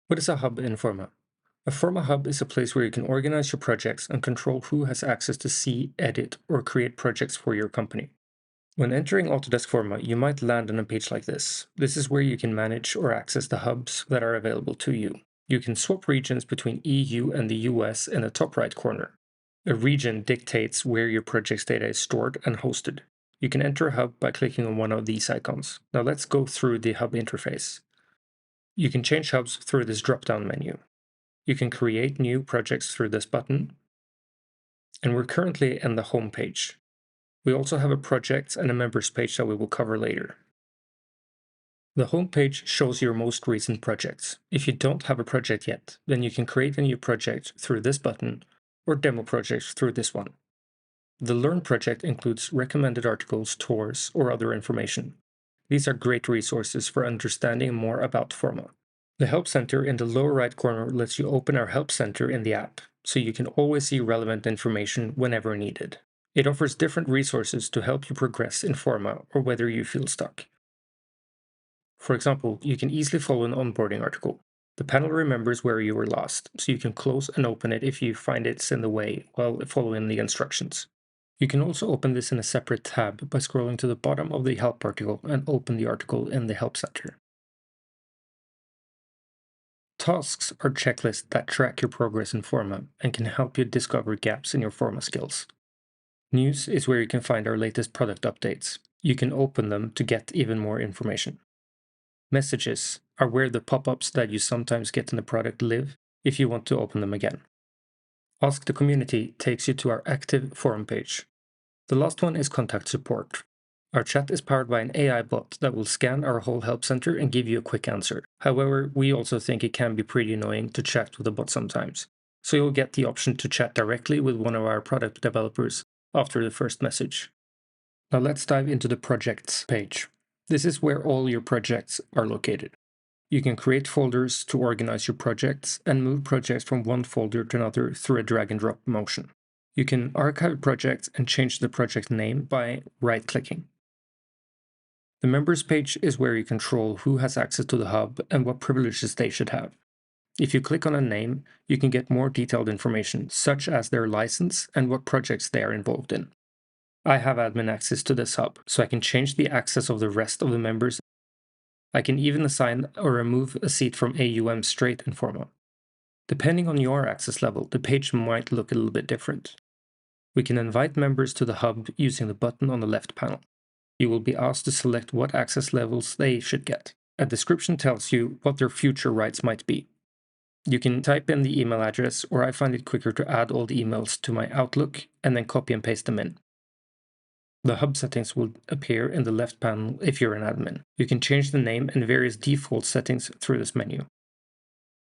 What is a hub in Forma? A Forma hub is a place where you can organize your projects and control who has access to see, edit, or create projects for your company. When entering Autodesk Forma, you might land on a page like this. This is where you can manage or access the hubs that are available to you. You can swap regions between EU and the US in the top right corner. A region dictates where your project's data is stored and hosted. You can enter a hub by clicking on one of these icons. Now let's go through the hub interface. You can change hubs through this drop-down menu. You can create new projects through this button. And we're currently in the home page. We also have a projects and a members page that we will cover later. The home page shows your most recent projects. If you don't have a project yet, then you can create a new project through this button or demo projects through this one. The Learn project includes recommended articles, tours, or other information. These are great resources for understanding more about Forma. The Help Center in the lower right corner lets you open our Help Center in the app, so you can always see relevant information whenever needed. It offers different resources to help you progress in Forma or whether you feel stuck. For example, you can easily follow an onboarding article. The panel remembers where you were lost, so you can close and open it if you find it's in the way while following the instructions. You can also open this in a separate tab by scrolling to the bottom of the help article and open the article in the Help Center. Tasks are checklists that track your progress in Forma and can help you discover gaps in your Forma skills. News is where you can find our latest product updates. You can open them to get even more information. Messages are where the pop-ups that you sometimes get in the product live if you want to open them again. Ask the Community takes you to our active forum page. The last one is Contact Support. Our chat is powered by an AI bot that will scan our whole help center and give you a quick answer. However, we also think it can be pretty annoying to chat with a bot sometimes. So you'll get the option to chat directly with one of our product developers after the first message. Now let's dive into the Projects page. This is where all your projects are located. You can create folders to organize your projects and move projects from one folder to another through a drag and drop motion. You can archive projects and change the project name by right-clicking. The Members page is where you control who has access to the hub and what privileges they should have. If you click on a name, you can get more detailed information, such as their license and what projects they are involved in. I have admin access to this hub, so I can change the access of the rest of the members. I can even assign or remove a seat from AUM straight in Forma. Depending on your access level, the page might look a little bit different. We can invite members to the hub using the button on the left panel. You will be asked to select what access levels they should get. A description tells you what their future rights might be. You can type in the email address, or I find it quicker to add all the emails to my Outlook and then copy and paste them in. The hub settings will appear in the left panel if you're an admin. You can change the name and various default settings through this menu.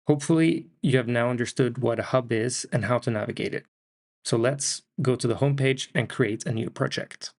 Hopefully, you have now understood what a hub is and how to navigate it. So let's go to the home page and create a new project.